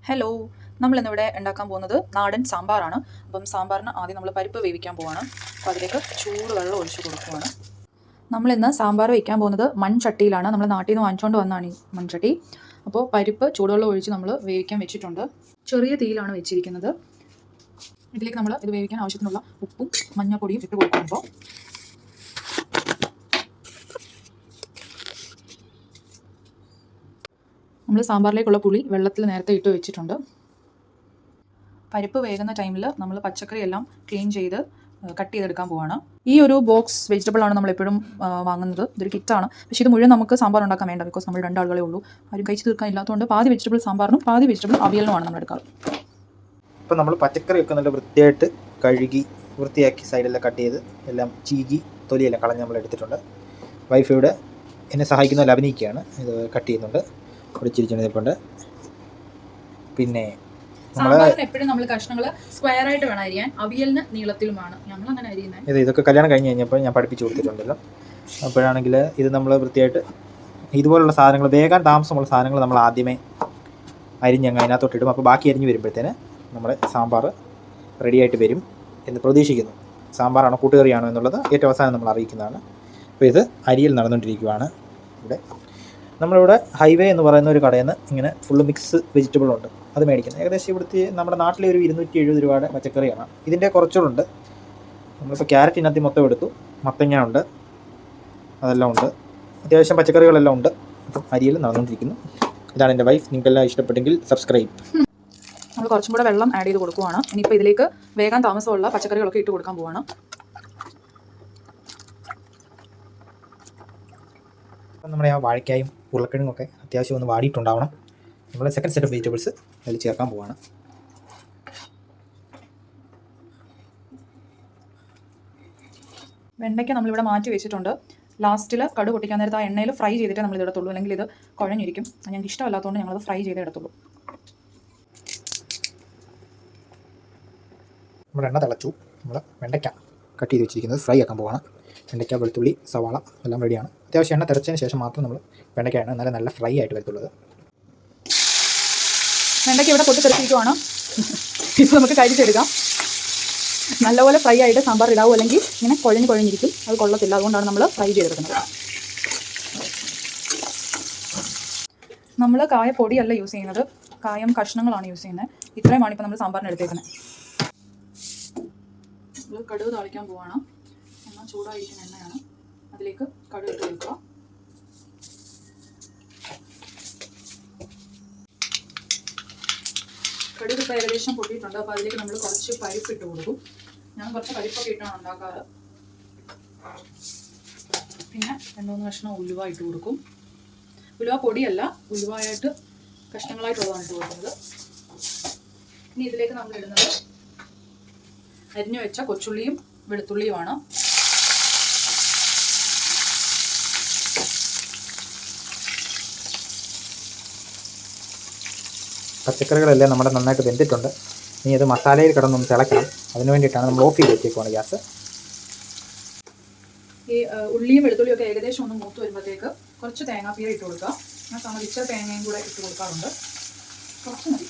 Hello, നമ്മളിന്നിവിടെ ഉണ്ടാക്കാൻ പോകുന്നത് നാടൻ സാമ്പാറാണ്. അപ്പം സാമ്പാറിന് ആദ്യം നമ്മൾ പരിപ്പ് വേവിക്കാൻ പോവാണ്. അപ്പോൾ അതിലേക്ക് ചൂട് വെള്ളം ഒഴിച്ച് കൊടുക്കുവാണ്. നമ്മളിന്ന് സാമ്പാർ വയ്ക്കാൻ പോകുന്നത് മൺചട്ടിയിലാണ്. നമ്മൾ നാട്ടിൽ നിന്ന് വാങ്ങിച്ചുകൊണ്ട് വന്നതാണ് ഈ മൺചട്ടി. അപ്പോൾ പരിപ്പ് ചൂടുവെള്ളം ഒഴിച്ച് നമ്മൾ വേവിക്കാൻ വെച്ചിട്ടുണ്ട്. ചെറിയ തീയിലാണ് വെച്ചിരിക്കുന്നത്. ഇതിലേക്ക് നമ്മൾ ഇത് വേവിക്കാൻ ആവശ്യത്തിനുള്ള ഉപ്പും മഞ്ഞൾപ്പൊടിയും ഇട്ട് കൊടുക്കുമ്പോൾ നമ്മൾ സാമ്പാറിലേക്കുള്ള പുളി വെള്ളത്തിൽ നേരത്തെ ഇട്ട് വെച്ചിട്ടുണ്ട്. പരിപ്പ് വേകുന്ന ടൈമിൽ നമ്മൾ പച്ചക്കറി എല്ലാം ക്ലീൻ ചെയ്ത് കട്ട് ചെയ്തെടുക്കാൻ പോവാണ്. ഈ ഒരു ബോക്സ് വെജിറ്റബിളാണ് നമ്മൾ എപ്പോഴും വാങ്ങുന്നത്. ഇതൊരു കിറ്റാണ്. പക്ഷേ ഇത് മുഴുവൻ നമുക്ക് സാമ്പാർ ഉണ്ടാക്കാൻ വേണ്ട. ബിക്കോസ് നമ്മൾ 2 ആളുകളേ ഉള്ളൂ. ആരും കഴിച്ച് തീർക്കാൻ ഇല്ലാത്തതുകൊണ്ട് പാതി വെജിറ്റബിൾ സാമ്പാറിനും പാതി വെജിറ്റബിൾ അവിയലിനുമാണ് നമ്മൾ എടുക്കാറ്. ഇപ്പോൾ നമ്മൾ പച്ചക്കറി ഒക്കെ നല്ല വൃത്തിയായിട്ട് കഴുകി വൃത്തിയാക്കി സൈഡെല്ലാം കട്ട് ചെയ്ത് എല്ലാം ചീകി തൊലിയെല്ലാം കളഞ്ഞ് നമ്മൾ എടുത്തിട്ടുണ്ട്. വൈഫ് ഇവിടെ എന്നെ സഹായിക്കുന്ന ലവനിക്കയാണ് ഇത് കട്ട് ചെയ്യുന്നുണ്ട്. ഇവിടെ ചിരിച്ചുകൊണ്ട് പിന്നെ എപ്പോഴും നമ്മൾ കഷ്ണങ്ങൾ സ്ക്വയർ ആയിട്ട് വേണം അരിയാൻ. അവിയലിന് നീളത്തിലുമാണ് ഞങ്ങൾ അങ്ങനെ അരിയുന്നത്. ഇതൊക്കെ കല്യാണം കഴിഞ്ഞ് കഴിഞ്ഞപ്പോൾ ഞാൻ പഠിപ്പിച്ചു കൊടുത്തിട്ടുണ്ടല്ലോ. അപ്പോഴാണെങ്കിൽ ഇത് നമ്മൾ വൃത്തിയായിട്ട് ഇതുപോലുള്ള സാധനങ്ങൾ വേഗം താമസമുള്ള സാധനങ്ങൾ നമ്മൾ ആദ്യമേ അരിഞ്ഞങ്ങ് അതിനകത്തോട്ടിടും. അപ്പോൾ ബാക്കി അരിഞ്ഞ് വരുമ്പോഴത്തേന് നമ്മുടെ സാമ്പാർ റെഡിയായിട്ട് വരും എന്ന് പ്രതീക്ഷിക്കുന്നു. സാമ്പാറാണോ കൂട്ടുകറിയാണോ എന്നുള്ളത് ഏറ്റവും അവസാനം നമ്മൾ അറിയിക്കുന്നതാണ്. അപ്പോൾ ഇത് അരിയിൽ നടന്നുകൊണ്ടിരിക്കുകയാണ്. നമ്മളിവിടെ ഹൈവേ എന്ന് പറയുന്ന ഒരു കടയിൽ നിന്ന് ഇങ്ങനെ ഫുള്ള് മിക്സ് വെജിറ്റബിളുണ്ട്, അത് മേടിക്കുന്നത്. ഏകദേശം ഇവിടുത്തെ നമ്മുടെ നാട്ടിലെ ഒരു 270 രൂപയുടെ പച്ചക്കറിയാണ്. ഇതിൻ്റെ കുറച്ചുകൂടെ. നമ്മളിപ്പോൾ ക്യാരറ്റ് ഇതിനകത്ത് മൊത്തം എടുത്തു, മത്തങ്ങ ഉണ്ട്, അതെല്ലാം ഉണ്ട്, അത്യാവശ്യം പച്ചക്കറികളെല്ലാം ഉണ്ട്. അപ്പം അരിയിൽ നടന്നുകൊണ്ടിരിക്കുന്നു. ഇതാണ് എൻ്റെ വൈഫ്. നിങ്ങൾക്കെല്ലാം ഇഷ്ടപ്പെട്ടെങ്കിൽ സബ്സ്ക്രൈബ്. നമ്മൾ കുറച്ചും കൂടെ വെള്ളം ആഡ് ചെയ്ത് കൊടുക്കുവാണ്. ഇനിയിപ്പോൾ ഇതിലേക്ക് വേഗം താമസമുള്ള പച്ചക്കറികളൊക്കെ ഇട്ട് കൊടുക്കാൻ പോവാണ്. അപ്പം നമ്മുടെ ആ വാഴയ്ക്കായും ഉരുളക്കിഴങ്ങൊക്കെ അത്യാവശ്യം ഒന്ന് വാടിയിട്ടുണ്ടാവണം. നമ്മൾ സെക്കൻഡ് സെറ്റ് ഓഫ് വെജിറ്റബിൾസ് അതിൽ ചേർക്കാൻ പോവാണ്. വെണ്ടയ്ക്ക നമ്മളിവിടെ മാറ്റി വെച്ചിട്ടുണ്ട്. ലാസ്റ്റിൽ കടു പൊട്ടിക്കാൻ നേരത്ത് ആ എണ്ണയിൽ ഫ്രൈ ചെയ്തിട്ട് നമ്മൾ ഇതെടുത്തുള്ളൂ, അല്ലെങ്കിൽ ഇത് കുഴഞ്ഞിരിക്കും. ഞങ്ങൾക്ക് ഇഷ്ടമല്ലാത്തതുകൊണ്ട് ഞങ്ങളത് ഫ്രൈ ചെയ്തേ എടുത്തുള്ളൂ. നമ്മുടെ എണ്ണ തിളച്ചു. നമ്മൾ വെണ്ടയ്ക്ക കട്ട് ചെയ്ത് വെച്ചിരിക്കുന്നത് ഫ്രൈ ആക്കാൻ പോവാണ്. വെണ്ടയ്ക്ക, വെളുത്തുള്ളി, സവാള എല്ലാം റെഡിയാണ്. അത്യാവശ്യം എണ്ണ തിളച്ചതിന് ശേഷം മാത്രം നമ്മൾ വെണ്ടയ്ക്ക എണ്ണ നല്ല ഫ്രൈ ആയിട്ട് വരത്തുള്ളത്. വെണ്ടയ്ക്ക ഇവിടെ പൊട്ടിത്തെറിച്ചിരിക്കുവാണ്. ഇപ്പോൾ നമുക്ക് കഴിച്ചെടുക്കാം. നല്ലപോലെ ഫ്രൈ ആയിട്ട് സാമ്പാർ ഇടാവും, അല്ലെങ്കിൽ ഇങ്ങനെ കുഴഞ്ഞിരിക്കും. അത് കൊള്ളത്തില്ല. അതുകൊണ്ടാണ് നമ്മൾ ഫ്രൈ ചെയ്തെടുക്കുന്നത്. നമ്മൾ കായപ്പൊടിയല്ല യൂസ് ചെയ്യുന്നത്, കായം കഷ്ണങ്ങളാണ് യൂസ് ചെയ്യുന്നത്. ഇത്രയുമാണ് ഇപ്പോൾ നമ്മൾ സാമ്പാറിന് എടുത്തേക്കുന്നത്. നമ്മൾ കടുക് താളിക്കാൻ പോവാണ്. എണ്ണ ചൂടായിരിക്കുന്ന എണ്ണയാണ്. അതിലേക്ക് കടുക് ഇട്ട് കൊടുക്കുക. കടുക് ഇപ്പോൾ ഏകദേശം പൊട്ടിയിട്ടുണ്ട്. അപ്പോൾ അതിലേക്ക് നമ്മൾ കുറച്ച് പരിപ്പ് ഇട്ട് കൊടുക്കും. ഞാൻ കുറച്ച് പരിപ്പൊക്കെ ഇട്ടാണ് ഉണ്ടാക്കാറ്. പിന്നെ 2-3 കഷ്ണം ഉലുവ ഇട്ട് കൊടുക്കും. ഉലുവ പൊടിയല്ല, ഉലുവായിട്ട് കഷ്ണങ്ങളായിട്ടുള്ളതാണ് ഇട്ട് കൊടുക്കുന്നത്. ഇനി ഇതിലേക്ക് നമ്മൾ ഇടുന്നത് അരിഞ്ഞു വെച്ച കൊച്ചുള്ളിയും വെളുത്തുള്ളിയുമാണ്. പച്ചക്കറികളെല്ലാം നമ്മുടെ നന്നായിട്ട് വെന്തിട്ടുണ്ട്. ഇനി അത് മസാലയിൽ കിടന്നൊന്ന് തിളയ്ക്കണം. അതിന് വേണ്ടിയിട്ടാണ് നമ്മൾ ഓഫ് ചെയ്ത് വെച്ചേക്കുവാണ് ഗ്യാസ്. ഈ ഉള്ളിയും വെളുത്തുള്ളിയും ഒക്കെ ഏകദേശം ഒന്ന് മൂത്ത് വരുമ്പോഴത്തേക്ക് കുറച്ച് തേങ്ങാപ്പീര ഇട്ട് കൊടുക്കുക. ഞാൻ സമ്മതിച്ച തേങ്ങയും കൂടെ ഇട്ട് കൊടുക്കാറുണ്ട്. കുറച്ച് മതി.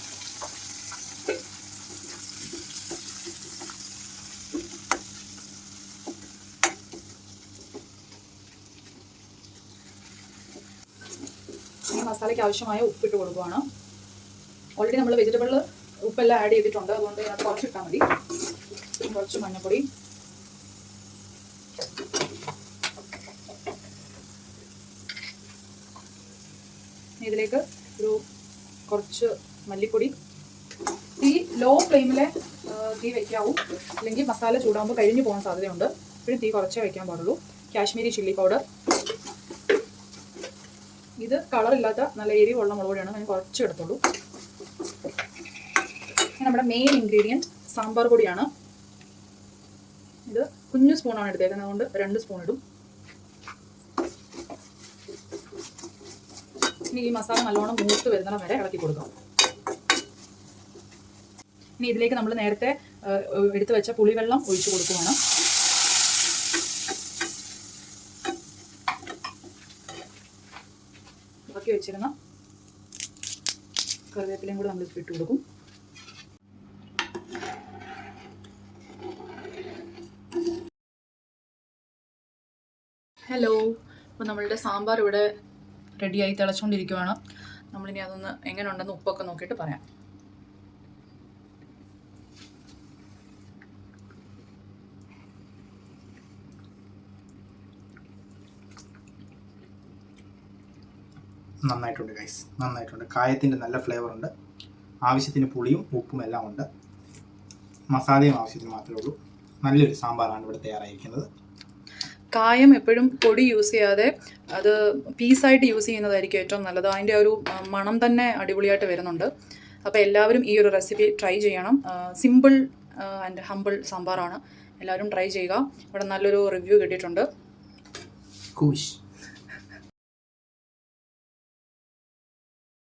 ഈ മസാലയ്ക്ക് ആവശ്യമായ ഉപ്പിട്ട് കൊടുക്കുകയാണ്. ഓൾറെഡി നമ്മൾ വെജിറ്റബിളിൽ ഉപ്പെല്ലാം ആഡ് ചെയ്തിട്ടുണ്ട്, അതുകൊണ്ട് അത് കുറച്ച് ഇട്ടാൽ മതി. കുറച്ച് മഞ്ഞൾപ്പൊടി, ഇതിലേക്ക് ഒരു കുറച്ച് മല്ലിപ്പൊടി. തീ ലോ ഫ്ലെയിമിലെ തീ വയ്ക്കാവൂ, അല്ലെങ്കിൽ മസാല ചൂടാകുമ്പോൾ കരിഞ്ഞു പോകാൻ സാധ്യതയുണ്ട്. ഇപ്പോഴും തീ കുറച്ചേ വയ്ക്കാൻ പാടുള്ളൂ. Kashmiri chilli powder. ഇത് കളറില്ലാത്ത നല്ല എരിവുള്ള മുളക് പൊടിയാണ്, ഞാൻ കുറച്ച് എടുത്തുള്ളൂ. നമ്മുടെ മെയിൻ ഇൻഗ്രീഡിയൻറ്റ് സാമ്പാർ പൊടിയാണ്. ഇത് കുഞ്ഞു സ്പൂണാണ് എടുത്തേക്കുന്നത്, അതുകൊണ്ട് 2 സ്പൂൺ ഇടും. ഇനി ഈ മസാല നല്ലോണം മൂത്ത് വരുന്നിടം വരെ ഇളക്കി കൊടുക്കാം. ഇനി ഇതിലേക്ക് നമ്മൾ നേരത്തെ എടുത്തു വെച്ച പുളിവെള്ളം ഒഴിച്ചു കൊടുക്കുകയാണ്. ഇളക്കി വെച്ചിരുന്ന കറിവേപ്പിലയും കൂടെ നമ്മൾ ഇട്ട് കൊടുക്കും. ഹലോ, അപ്പോൾ നമ്മളുടെ സാമ്പാർ ഇവിടെ റെഡിയായി തിളച്ചുകൊണ്ടിരിക്കുകയാണ്. നമ്മളിനി അതൊന്ന് എങ്ങനെ ഉണ്ടെന്ന് ഉപ്പൊക്കെ നോക്കിയിട്ട് പറയാം. നന്നായിട്ടുണ്ട് ഗൈസ്, നന്നായിട്ടുണ്ട്. കായത്തിൻ്റെ നല്ല ഫ്ലേവർ ഉണ്ട്, ആവശ്യത്തിന് പുളിയും ഉപ്പും എല്ലാം ഉണ്ട്, മസാലയും ആവശ്യത്തിന് മാത്രമേ ഉള്ളൂ. നല്ലൊരു സാമ്പാറാണ് ഇവിടെ തയ്യാറായിരിക്കുന്നത്. കായം എപ്പോഴും പൊടി യൂസ് ചെയ്യാതെ അത് പീസായിട്ട് യൂസ് ചെയ്യുന്നതായിരിക്കും ഏറ്റവും നല്ലത്. അതിൻ്റെ ഒരു മണം തന്നെ അടിപൊളിയായിട്ട് വരുന്നുണ്ട്. അപ്പോൾ എല്ലാവരും ഈ ഒരു റെസിപ്പി ട്രൈ ചെയ്യണം. സിമ്പിൾ ആൻഡ് ഹമ്പിൾ സാമ്പാറാണ്. എല്ലാവരും ട്രൈ ചെയ്യുക. ഇവിടെ നല്ലൊരു റിവ്യൂ കിട്ടിയിട്ടുണ്ട്. കൂഷ്.